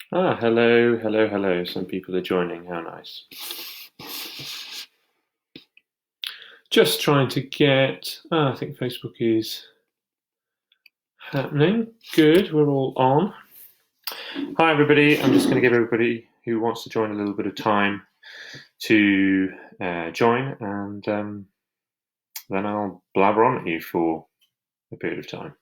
Hello, hello, hello. Some people are joining. How nice. Just trying to get. I think Facebook is happening. Good, we're all on. Hi, everybody. I'm just going to give everybody who wants to join a little bit of time to join, and then I'll blabber on at you for a period of time.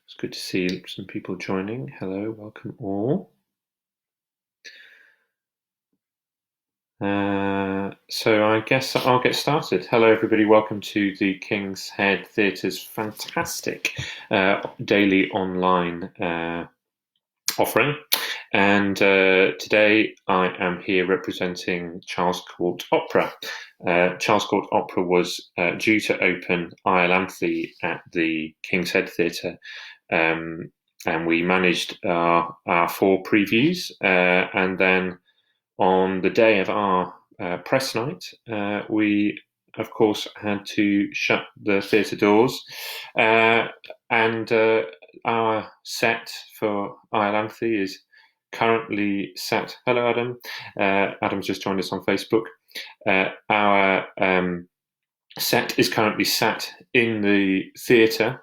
It's good to see some people joining. Hello, welcome all. So I guess I'll get started. Hello, everybody. Welcome to the King's Head Theatre's fantastic daily online offering. And today I am here representing Charles Court Opera. Charles Court Opera was due to open Iolanthe at the King's Head Theatre. And we managed our 4 previews, and then on the day of our press night, we, of course, had to shut the theatre doors. And our set for Iolanthe is currently sat. Hello, Adam. Adam's just joined us on Facebook. Our set is currently sat in the theatre,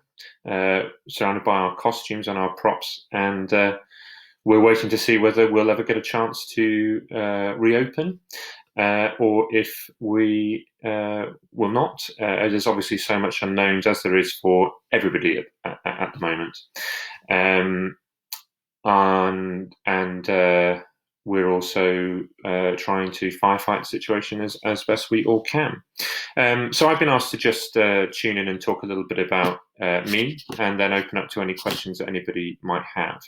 surrounded by our costumes and our props, and we're waiting to see whether we'll ever get a chance to reopen, or if we will not. There's obviously so much unknowns, as there is for everybody at the moment. And we're also trying to firefight the situation as best we all can. So I've been asked to just tune in and talk a little bit about me, and then open up to any questions that anybody might have.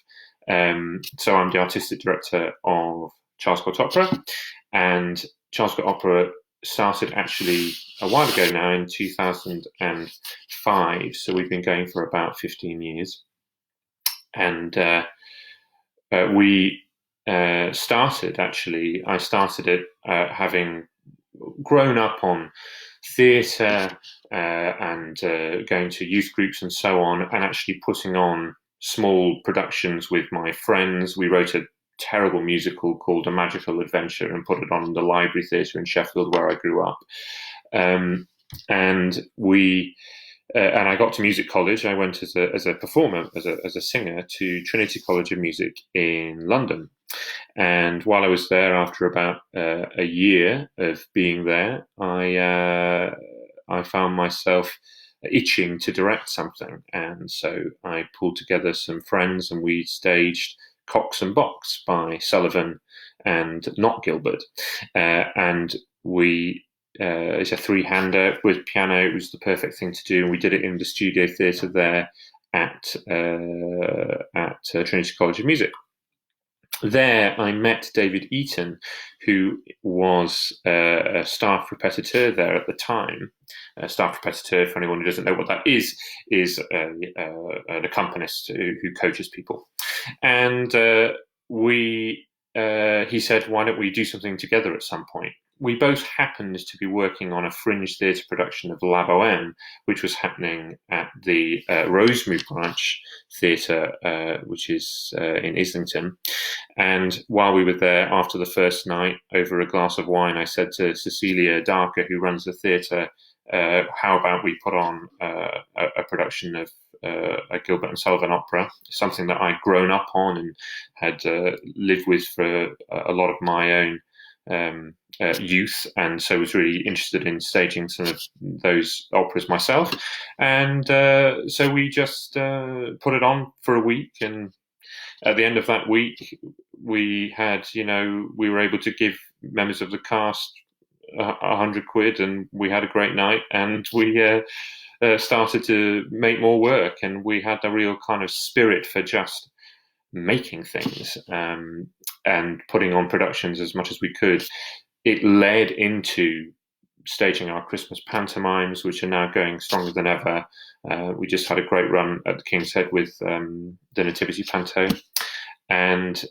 So I'm the artistic director of Charles Court Opera, and Charles Court Opera started actually a while ago now, in 2005. So we've been going for about 15 years. And I started it having grown up on theatre and going to youth groups and so on, and actually putting on small productions with my friends. We wrote a terrible musical called A Magical Adventure and put it on in the Library Theatre in Sheffield, where I grew up. And I got to music college. I went as a performer, as a singer, to Trinity College of Music in London. And while I was there, after about a year of being there, I found myself itching to direct something, and so I pulled together some friends, and we staged Cox and Box by Sullivan and Not Gilbert, and we. It's a 3-hander with piano. It was the perfect thing to do, and we did it in the studio theatre there at Trinity College of Music. There, I met David Eaton, who was a staff repetiteur there at the time. Staff repetiteur, for anyone who doesn't know what that is an accompanist who coaches people. And he said, "Why don't we do something together at some point?" We both happened to be working on a fringe theatre production of La Boheme, which was happening at the Rosemead Branch Theatre, which is in Islington. And while we were there, after the first night, over a glass of wine, I said to Cecilia Darker, who runs the theatre, how about we put on a production of a Gilbert and Sullivan opera, something that I'd grown up on and had lived with for a lot of my own youth, and so was really interested in staging some of those operas myself. And so we just put it on for a week, and at the end of that week, we were able to give members of the cast £100, and we had a great night, and we started to make more work, and we had a real kind of spirit for just making things and putting on productions as much as we could. It led into staging our Christmas pantomimes, which are now going stronger than ever. We just had a great run at the King's Head with the Nativity Panto. and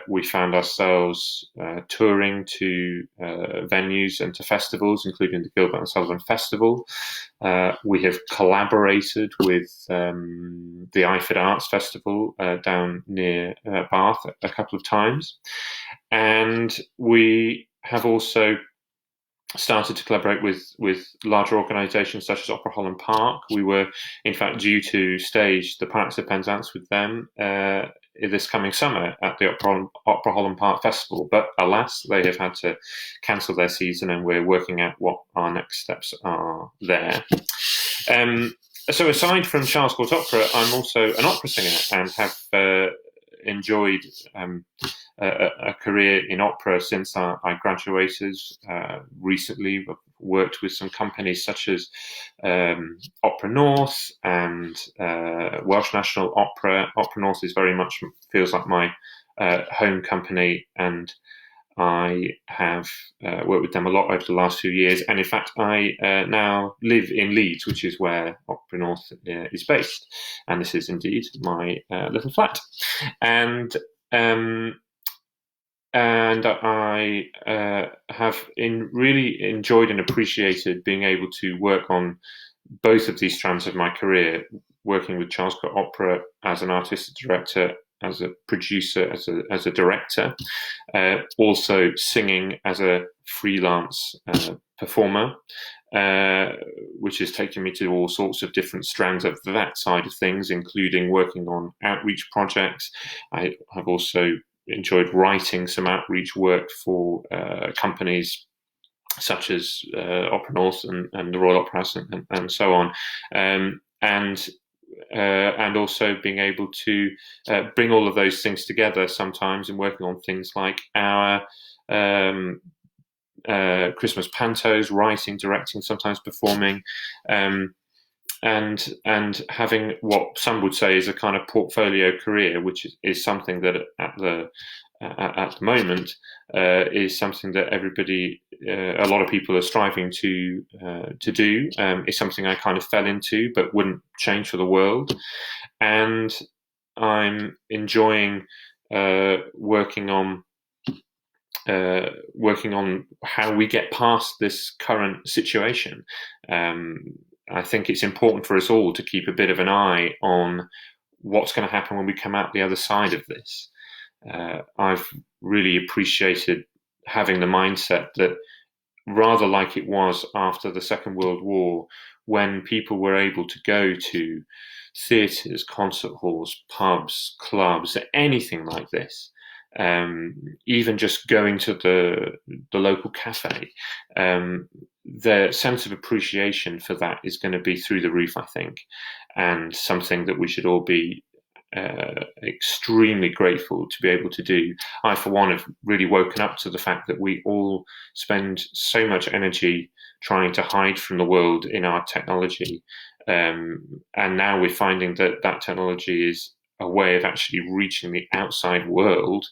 we found ourselves touring to venues and to festivals, including the Gilbert and Sullivan Festival. We have collaborated with the IFID Arts Festival down near Bath a couple of times, and we have also started to collaborate with larger organisations such as Opera Holland Park. We were, in fact, due to stage the Pirates of Penzance with them this coming summer at the Opera Holland Park Festival, but alas, they have had to cancel their season, and we're working out what our next steps are there. So aside from Charles Court Opera, I'm also an opera singer and have enjoyed a career in opera since I graduated. Recently, I've worked with some companies such as Opera North and Welsh National Opera. Opera North is very much feels like my home company, and I have worked with them a lot over the last few years. And in fact, I now live in Leeds, which is where Opera North is based. And this is indeed my little flat. And I have really enjoyed and appreciated being able to work on both of these strands of my career, working with Charles Court Opera as an artistic director, as a producer, as a director, also singing as a freelance performer, which has taken me to all sorts of different strands of that side of things, including working on outreach projects. I have also enjoyed writing some outreach work for companies such as Opera North and the Royal Opera House and so on, and also being able to bring all of those things together sometimes, and working on things like our Christmas pantos, writing, directing, sometimes performing, and having what some would say is a kind of portfolio career, which is something that at the moment is something that everybody, a lot of people are striving to do. It's something I kind of fell into, but wouldn't change for the world. And I'm enjoying working on how we get past this current situation. I think it's important for us all to keep a bit of an eye on what's going to happen when we come out the other side of this. I've really appreciated having the mindset that, rather like it was after the Second World War, when people were able to go to theatres, concert halls, pubs, clubs, anything like this, even just going to the local cafe, the sense of appreciation for that is going to be through the roof, I think, and something that we should all be extremely grateful to be able to do. I, for one, have really woken up to the fact that we all spend so much energy trying to hide from the world in our technology, and now we're finding that technology is a way of actually reaching the outside world.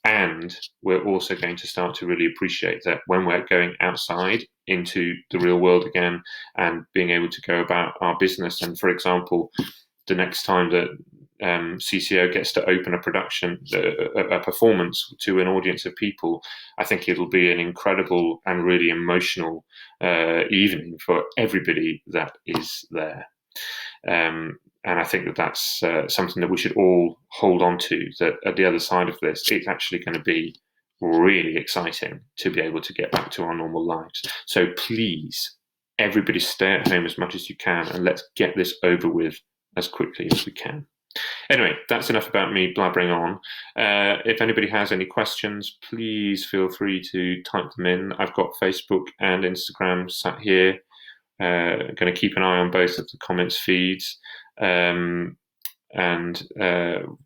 And we're also going to start to really appreciate that when we're going outside into the real world again and being able to go about our business. And for example, the next time that CCO gets to open a production, a performance to an audience of people, I think it'll be an incredible and really emotional evening for everybody that is there. And I think that that's something that we should all hold on to, that at the other side of this, it's actually going to be really exciting to be able to get back to our normal lives. So please, everybody stay at home as much as you can, and let's get this over with as quickly as we can. Anyway, that's enough about me blabbering on. If anybody has any questions, please feel free to type them in. I've got Facebook and Instagram sat here. Going to keep an eye on both of the comments feeds, and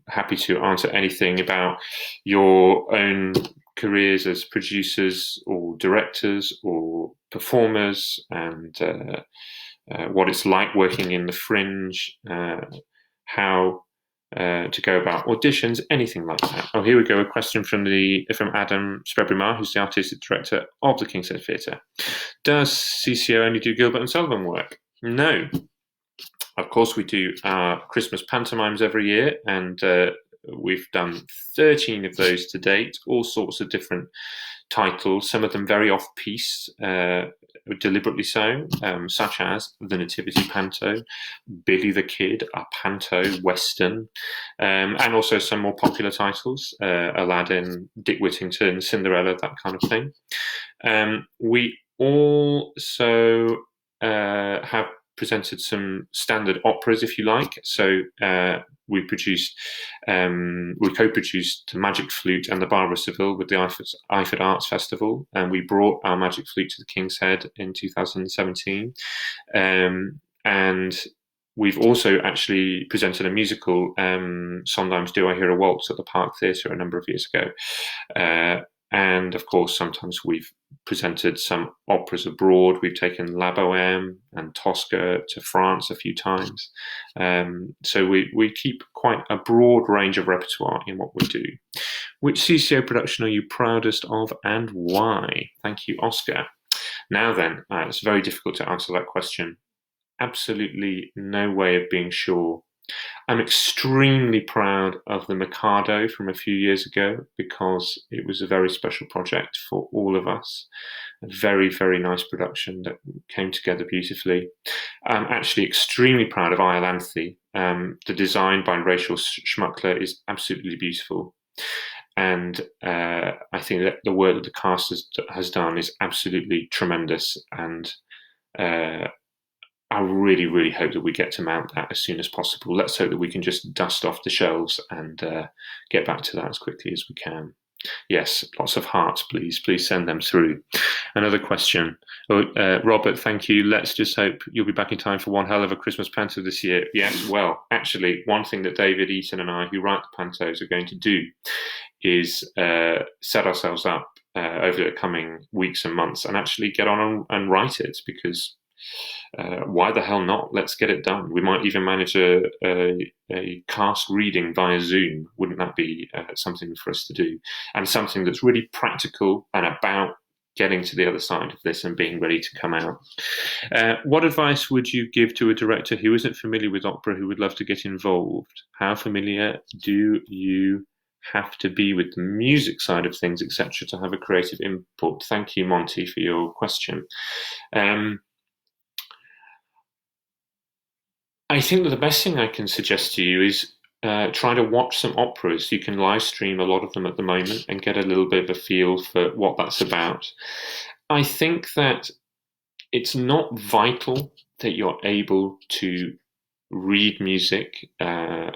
happy to answer anything about your own careers as producers or directors or performers, and what it's like working in the fringe, how to go about auditions, anything like that. Oh, here we go. A question from Adam Sprebrumar, who's the artistic director of the King's Head Theatre. Does CCO only do Gilbert and Sullivan work? No. Of course, we do our Christmas pantomimes every year, and we've done 13 of those to date, all sorts of different titles, some of them very off-piece, deliberately so, such as the Nativity Panto, Billy the Kid, a Panto Western, and also some more popular titles, Aladdin, Dick Whittington, Cinderella, that kind of thing. We also have presented some standard operas, if you like. So we co-produced the Magic Flute and the Barber Seville with the Eyford Arts Festival, and we brought our Magic Flute to the King's Head in 2017. And we've also actually presented a musical, Sometimes Do I Hear a Waltz, at the Park Theatre a number of years ago. And of course, sometimes we've presented some operas abroad. We've taken La Bohème and Tosca to France a few times. So we keep quite a broad range of repertoire in what we do. Which CCO production are you proudest of and why? Thank you, Oscar. Now then, it's very difficult to answer that question. Absolutely no way of being sure. I'm extremely proud of the Mikado from a few years ago because it was a very special project for all of us. A very, very nice production that came together beautifully. I'm actually extremely proud of Iolanthe. The design by Rachel Schmuckler is absolutely beautiful. And I think that the work that the cast has done is absolutely tremendous. And I really, really hope that we get to mount that as soon as possible. Let's hope that we can just dust off the shelves and get back to that as quickly as we can. Yes, lots of hearts, please. Please send them through. Another question. Robert, thank you. Let's just hope you'll be back in time for one hell of a Christmas panto this year. Yes, well, actually, one thing that David Eaton and I, who write the pantos, are going to do is set ourselves up over the coming weeks and months and actually get on and write it, because why the hell not? Let's get it done. We might even manage a cast reading via Zoom. Wouldn't that be something for us to do? And something that's really practical and about getting to the other side of this and being ready to come out. What advice would you give to a director who isn't familiar with opera, who would love to get involved? How familiar do you have to be with the music side of things, etc., to have a creative input? Thank you, Monty, for your question. I think that the best thing I can suggest to you is try to watch some operas. You can live stream a lot of them at the moment and get a little bit of a feel for what that's about. I think that it's not vital that you're able to read music on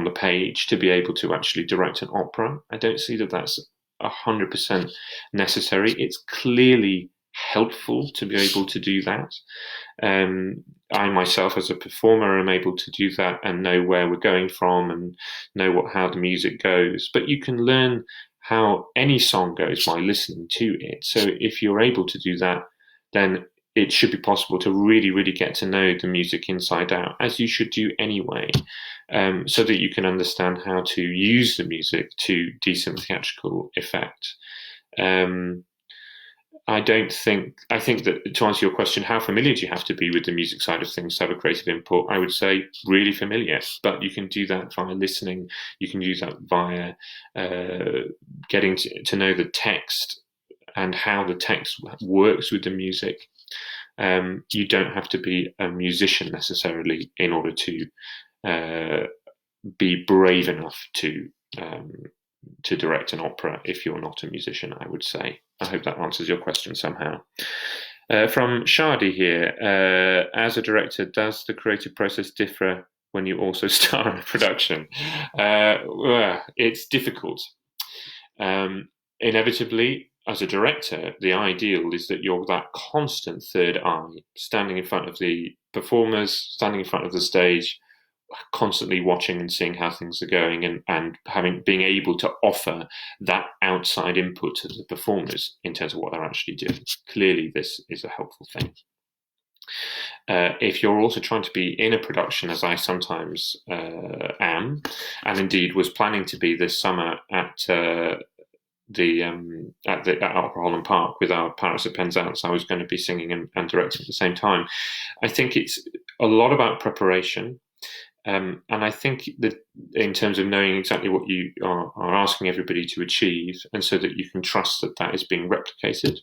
the page to be able to actually direct an opera. I don't see that that's 100% necessary. It's clearly helpful to be able to do that. I myself, as a performer, am able to do that and know where we're going from and know how the music goes. But you can learn how any song goes by listening to it. So if you're able to do that, then it should be possible to really, really get to know the music inside out, as you should do anyway, so that you can understand how to use the music to decent theatrical effect. I think that, to answer your question, how familiar do you have to be with the music side of things to have a creative input? I would say really familiar, but you can do that via listening. You can use that via getting to know the text and how the text works with the music. You don't have to be a musician necessarily in order to be brave enough to direct an opera if you're not a musician, I would say. I hope that answers your question somehow. From Shadi here, as a director, does the creative process differ when you also star in a production? It's difficult. Inevitably, as a director, the ideal is that you're that constant third eye, standing in front of the performers, standing in front of the stage, constantly watching and seeing how things are going, and being able to offer that outside input to the performers in terms of what they're actually doing. Clearly, this is a helpful thing. If you're also trying to be in a production, as I sometimes am, and indeed was planning to be this summer at Opera Holland Park with our Paris at Penzance, I was going to be singing and directing at the same time. I think it's a lot about preparation. And I think that in terms of knowing exactly what you are asking everybody to achieve, and so that you can trust that that is being replicated.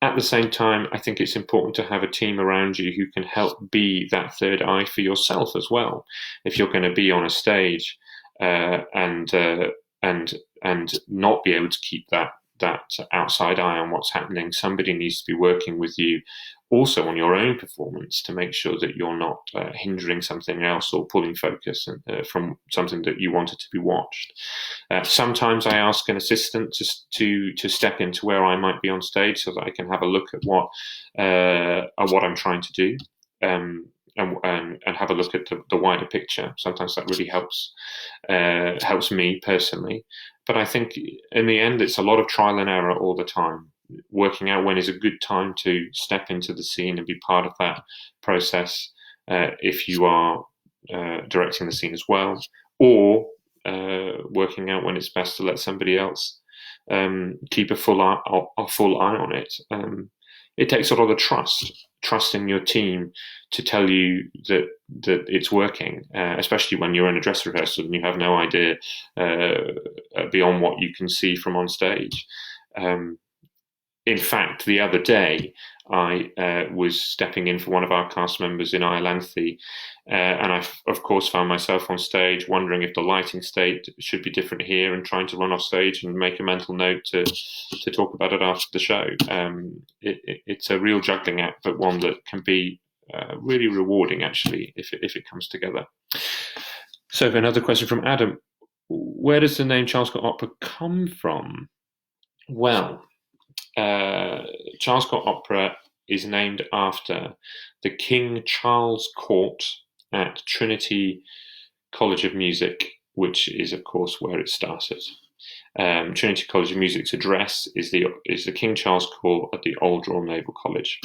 At the same time, I think it's important to have a team around you who can help be that third eye for yourself as well. If you're going to be on a stage and not be able to keep that outside eye on what's happening, somebody needs to be working with you also on your own performance to make sure that you're not hindering something else or pulling focus from something that you wanted to be watched. Sometimes I ask an assistant to step into where I might be on stage so that I can have a look at what I'm trying to do. And have a look at the wider picture. Sometimes that really helps me personally. But I think in the end, it's a lot of trial and error all the time, working out when is a good time to step into the scene and be part of that process if you are directing the scene as well, or working out when it's best to let somebody else keep a full eye on it. It takes a lot of trust in your team to tell you that it's working, especially when you're in a dress rehearsal and you have no idea beyond what you can see from on stage. In fact, the other day, I was stepping in for one of our cast members in Iolanthe, and I, of course, found myself on stage wondering if the lighting state should be different here, and trying to run off stage and make a mental note to talk about it after the show. It's a real juggling act, but one that can be really rewarding, actually, if it comes together. So, another question from Adam: where does the name Charles Court Opera come from? Well, Charles Court Opera is named after the King Charles Court at Trinity College of Music, which is, of course, where it started. Trinity College of Music's address is the King Charles Court at the Old Royal Naval College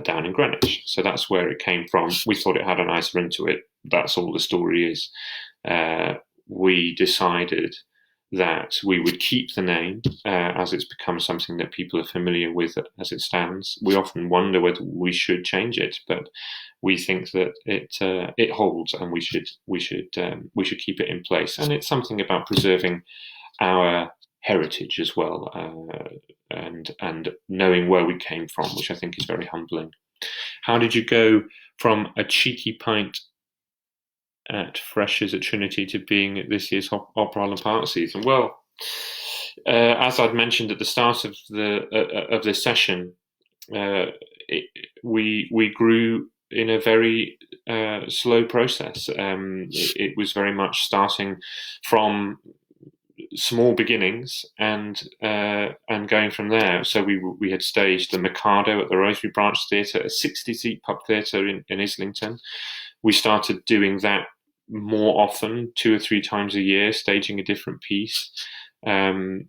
down in Greenwich. So that's where it came from. We thought it had a nice ring to it. That's all the story is. We decided that we would keep the name as it's become something that people are familiar with as it stands. We often wonder whether we should change it, but we think that it holds, and we should keep it in place. And it's something about preserving our heritage as well, and knowing where we came from, which I think is very humbling. How did you go from a cheeky pint at Freshers at Trinity to being at this year's Opera Island Park season? Well, as I'd mentioned at the start of this session, we grew in a very slow process. It was very much starting from small beginnings and going from there. So we had staged the Mikado at the Rosemary Branch Theatre, a 60-seat pub theatre in Islington. We started doing that more often, 2 or 3 times a year, staging a different piece. And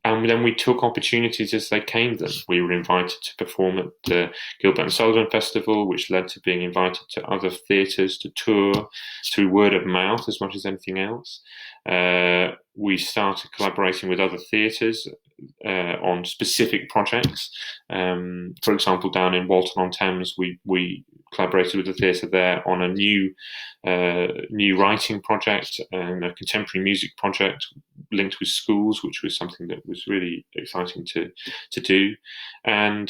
then we took opportunities as they came then. We were invited to perform at the Gilbert and Sullivan Festival, which led to being invited to other theatres to tour through word of mouth as much as anything else. We started collaborating with other theatres on specific projects. For example, down in Walton-on-Thames, we collaborated with the theatre there on a new writing project and a contemporary music project linked with schools, which was something that was really exciting to do. And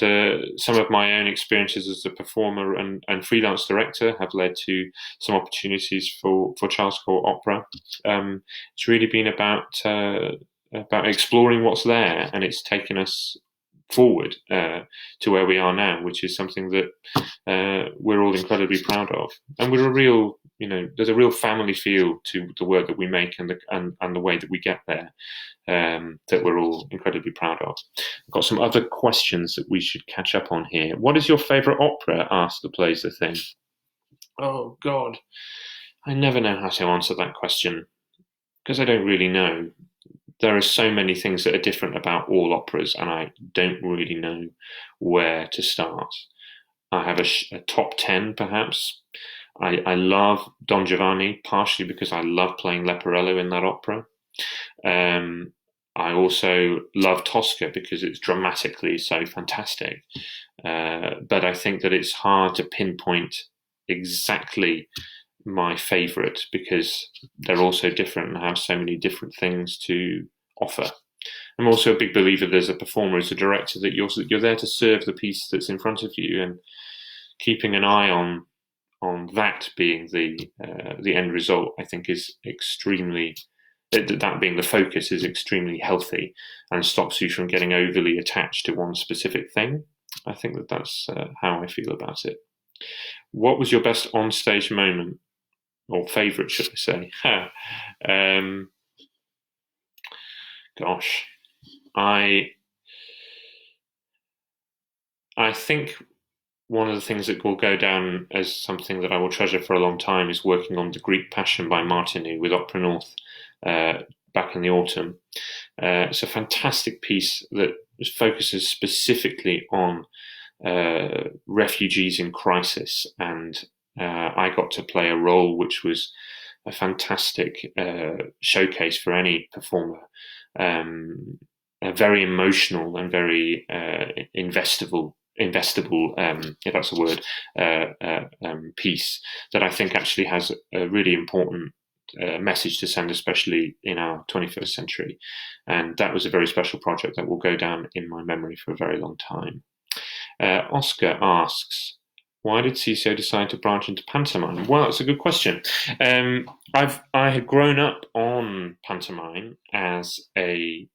some of my own experiences as a performer and freelance director have led to some opportunities for Charles Court Opera. It's really been about exploring what's there, and it's taken us forward to where we are now, which is something that we're all incredibly proud of. And we're there's a real family feel to the work that we make and the way that we get there, that we're all incredibly proud of. I've got some other questions that we should catch up on here. What is your favourite opera? Asked the Plays the Thing. Oh God, I never know how to answer that question, because I don't really know. There are so many things that are different about all operas, and I don't really know where to start. I have a top 10, perhaps. I love Don Giovanni, partially because I love playing Leporello in that opera. I also love Tosca because it's dramatically so fantastic. But I think that it's hard to pinpoint exactly my favourite, because they're all so different and have so many different things to offer. I'm also a big believer there's a performer, as a director, that you're there to serve the piece that's in front of you, and keeping an eye on that being the end result, I think is extremely, that being the focus is extremely healthy and stops you from getting overly attached to one specific thing. I think that's how I feel about it. What was your best on-stage moment, or favourite, should I say? Gosh, I think one of the things that will go down as something that I will treasure for a long time is working on the Greek Passion by Martineau with Opera North back in the autumn. It's a fantastic piece that focuses specifically on refugees in crisis, and I got to play a role which was a fantastic showcase for any performer. Very emotional and very investable, if that's a word, piece that I think actually has a really important message to send, especially in our 21st century. And that was a very special project that will go down in my memory for a very long time. Oscar asks, why did CCO decide to branch into pantomime? Well, that's a good question. I had grown up on pantomime as a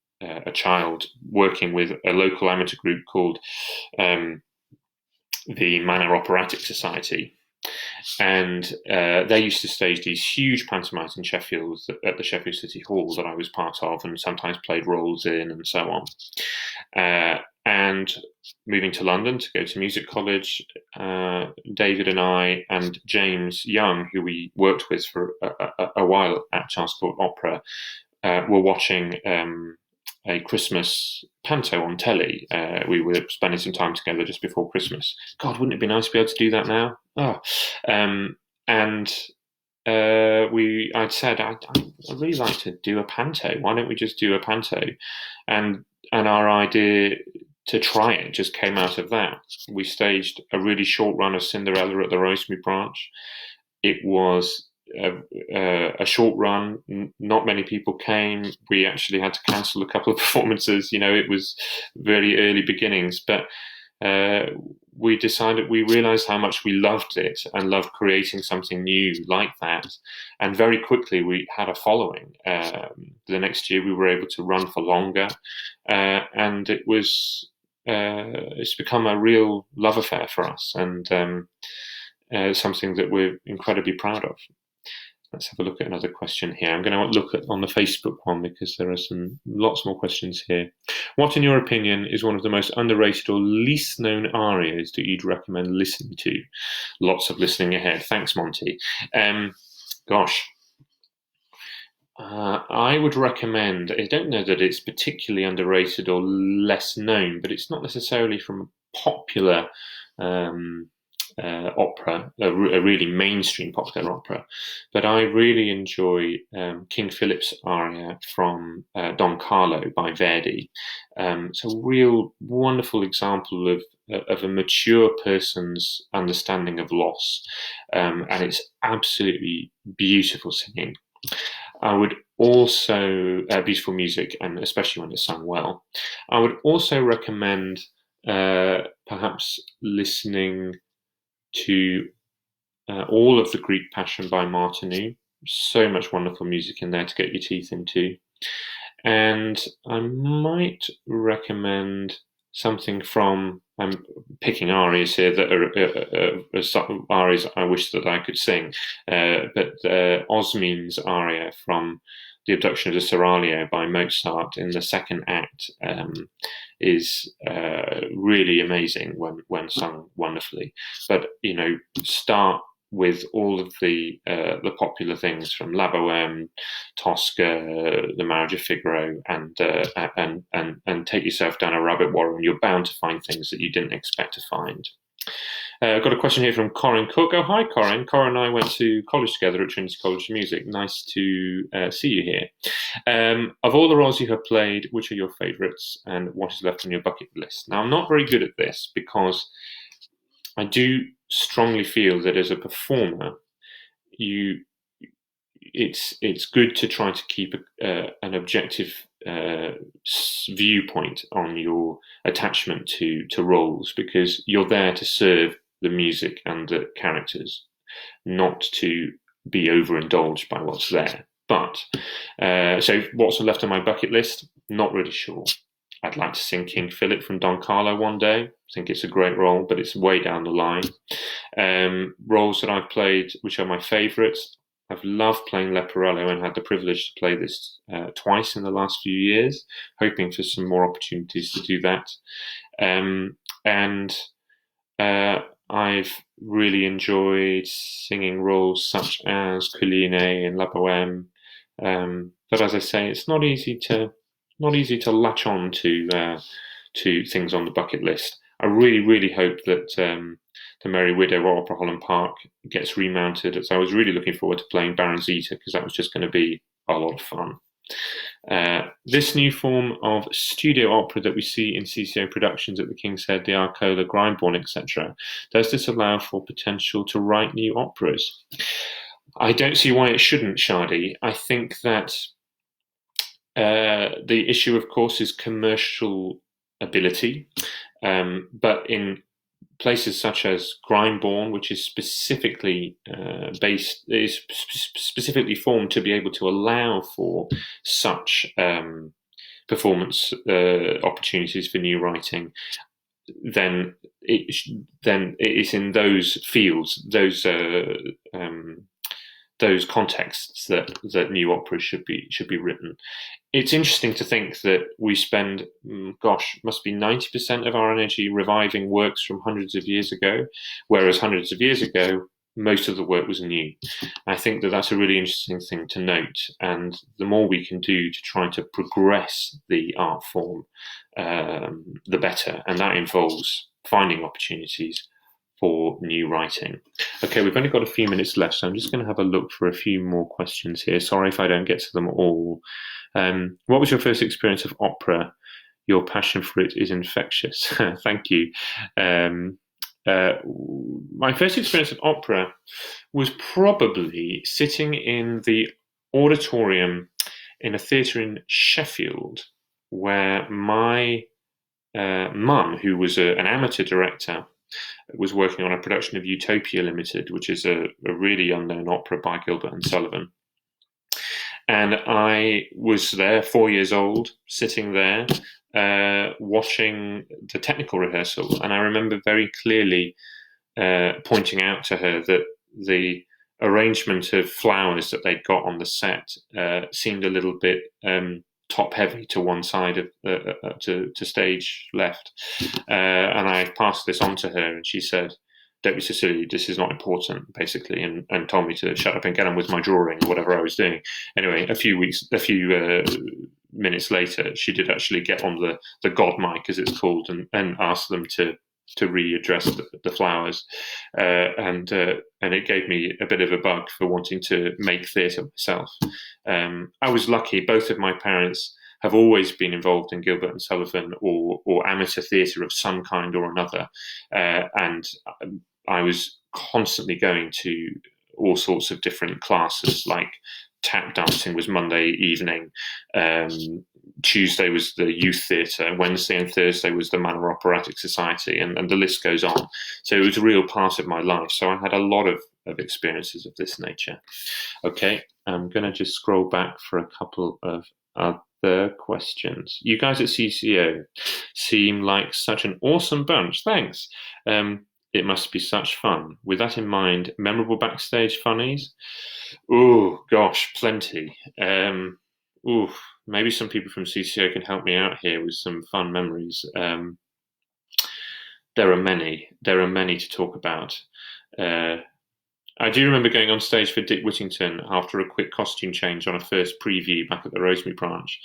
child, working with a local amateur group called the Manor Operatic Society. And they used to stage these huge pantomimes in Sheffield at the Sheffield City Hall that I was part of, and sometimes played roles in, and so on. And moving to London to go to music college, David and I and James Young, who we worked with for a while at Charles Court Opera, were watching a Christmas panto on telly. We were spending some time together just before Christmas. God, wouldn't it be nice to be able to do that now? I'd said, I'd really like to do a panto. Why don't we just do a panto? And our idea to try it just came out of that. We staged a really short run of Cinderella at the Rosemary Branch. It was a short run. Not many people came. We actually had to cancel a couple of performances. It was very early beginnings, but we realized how much we loved it and loved creating something new like that. And very quickly we had a following. The next year we were able to run for longer, and it's become a real love affair for us, and something that we're incredibly proud of. Let's have a look at another question here. I'm going to look on the Facebook one because there are lots more questions here. What, in your opinion, is one of the most underrated or least known arias that you'd recommend listening to? Lots of listening ahead. Thanks, Monty. I would recommend, I don't know that it's particularly underrated or less known, but it's not necessarily from a popular opera, a really mainstream popular opera, but I really enjoy King Philip's aria from Don Carlo by Verdi. It's a real wonderful example of a mature person's understanding of loss, and it's absolutely beautiful singing. I would also, beautiful music, and especially when it's sung well. I would also recommend perhaps listening to all of the Greek Passion by Martineau. So much wonderful music in there to get your teeth into. And I might recommend something from, I'm picking arias here that are arias I wish that I could sing, but Osmin's aria from The Abduction of the Seraglio by Mozart in the second act is really amazing when sung wonderfully. But start with all of the popular things from La Boheme, Tosca, The Marriage of Figaro, and take yourself down a rabbit warren, and you're bound to find things that you didn't expect to find. I've got a question here from Corin Cook. Oh, hi, Corin. Corin and I went to college together at Trinity College of Music. Nice to see you here. Of all the roles you have played, which are your favourites, and what is left on your bucket list? Now, I'm not very good at this because I do strongly feel that as a performer, it's good to try to keep an objective viewpoint on your attachment to roles, because you're there to serve the music and the characters, not to be overindulged by what's there. But so what's left on my bucket list? Not really sure. I'd like to sing King Philip from Don Carlo one day. I think it's a great role, but it's way down the line. Roles that I've played, which are my favourites. I've loved playing Leporello and had the privilege to play this twice in the last few years, hoping for some more opportunities to do that. And I've really enjoyed singing roles such as Colline and La Bohème. But as I say, it's not easy to latch on to things on the bucket list. I really, really hope that the Merry Widow at Opera Holland Park gets remounted, as I was really looking forward to playing Baron Zita, because that was just going to be a lot of fun. This new form of studio opera that we see in CCO productions at the King's Head, the Arcola, Grimebourne, etc., does this allow for potential to write new operas? I don't see why it shouldn't, Shadi. I think that the issue, of course, is commercial ability, but in places such as Grimebourne, which is specifically specifically formed to be able to allow for such performance opportunities for new writing, then it is in those fields, those contexts that new operas should be written. It's interesting to think that we spend, must be 90% of our energy reviving works from hundreds of years ago, whereas hundreds of years ago, most of the work was new. I think that that's a really interesting thing to note, and the more we can do to try to progress the art form, the better, and that involves finding opportunities for new writing. Okay, we've only got a few minutes left, so I'm just going to have a look for a few more questions here. Sorry if I don't get to them all. What was your first experience of opera? Your passion for it is infectious. Thank you. My first experience of opera was probably sitting in the auditorium in a theatre in Sheffield, where my mum, who was an amateur director, was working on a production of Utopia Limited, which is a really unknown opera by Gilbert and Sullivan. And I was there, 4 years old, sitting there, watching the technical rehearsal. And I remember very clearly pointing out to her that the arrangement of flowers that they'd got on the set seemed a little bit top heavy to one side of to stage left, and I passed this on to her, and she said, "Don't be so silly, this is not important," basically, and told me to shut up and get on with my drawing or whatever I was doing. Anyway, a few minutes later, she did actually get on the god mic, as it's called, and ask them to readdress the flowers, and it gave me a bit of a bug for wanting to make theatre myself. I was lucky; both of my parents have always been involved in Gilbert and Sullivan or amateur theatre of some kind or another, and I was constantly going to all sorts of different classes, like tap dancing was Monday evening, Tuesday was the youth theatre, Wednesday and Thursday was the Manor Operatic Society, and the list goes on. So it was a real part of my life. So I had a lot of experiences of this nature. Okay, I'm going to just scroll back for a couple of other questions. You guys at CCO seem like such an awesome bunch. Thanks. It must be such fun. With that in mind, memorable backstage funnies? Oh, gosh, plenty. Maybe some people from CCO can help me out here with some fun memories. There are many to talk about. I do remember going on stage for Dick Whittington after a quick costume change on a first preview back at the Rosemary branch.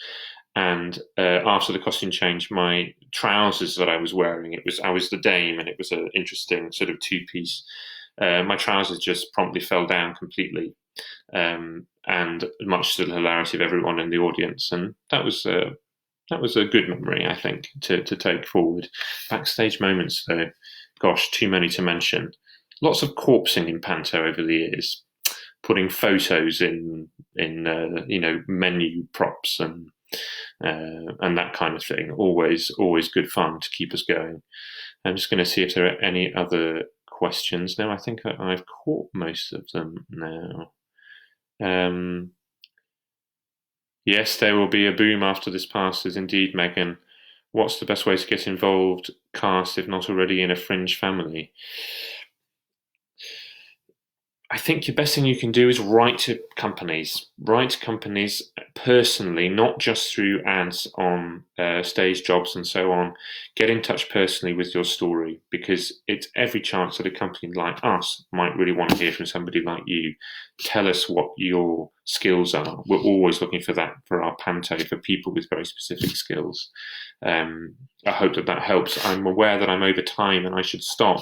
And after the costume change, my trousers that I was wearing, I was the dame, and it was an interesting sort of two-piece. My trousers just promptly fell down completely, and much to the hilarity of everyone in the audience. And that was a good memory, I think, to take forward. Backstage moments, though, gosh, too many to mention. Lots of corpsing in panto over the years. putting photos in menu props and that kind of thing. Always good fun to keep us going. I'm just going to see if there are any other questions. No, I think I've caught most of them now. Yes, there will be a boom after this passes. Indeed, Megan. What's the best way to get involved, cast, if not already in a fringe family? I think the best thing you can do is write to companies. Write to companies personally, not just through ads on stage jobs and so on. Get in touch personally with your story, because it's every chance that a company like us might really want to hear from somebody like you. Tell us what your skills are. We're always looking for that for our panto, for people with very specific skills. I hope that helps. I'm aware that I'm over time and I should stop.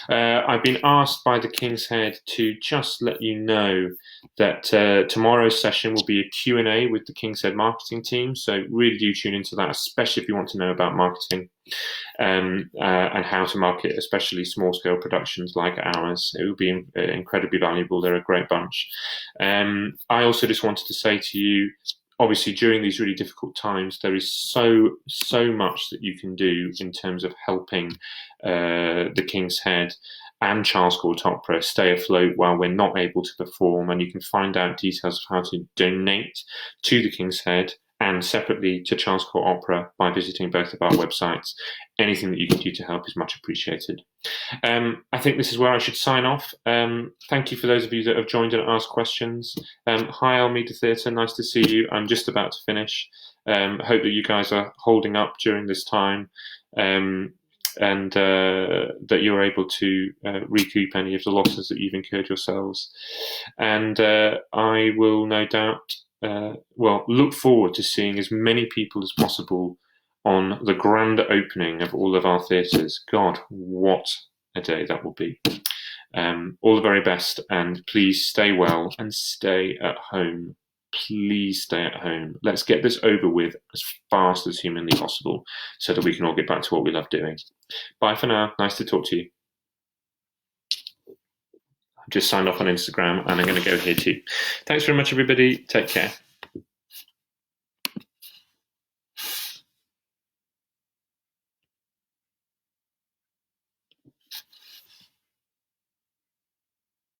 I've been asked by the King's Head to just let you know that tomorrow's session will be a Q&A with the King's Head marketing team. So really do tune into that, especially if you want to know about marketing and how to market, especially small scale productions like ours. It will be incredibly valuable. They're a great bunch. I also just wanted to say to you, obviously, during these really difficult times, there is so much that you can do in terms of helping the King's Head and Charles Court Opera stay afloat while we're not able to perform. And you can find out details of how to donate to the King's Head and separately to Charles Court Opera by visiting both of our websites. Anything that you can do to help is much appreciated. I think this is where I should sign off. Thank you for those of you that have joined and asked questions. Hi, Almeida Theatre, nice to see you. I'm just about to finish. Hope that you guys are holding up during this time, and that you're able to recoup any of the losses that you've incurred yourselves. And I will no doubt look forward to seeing as many people as possible on the grand opening of all of our theatres. God, what a day that will be. All the very best, and please stay well and stay at home. Please stay at home. Let's get this over with as fast as humanly possible so that we can all get back to what we love doing. Bye for now. Nice to talk to you. I've just signed off on Instagram and I'm going to go here too. Thanks very much, everybody. Take care.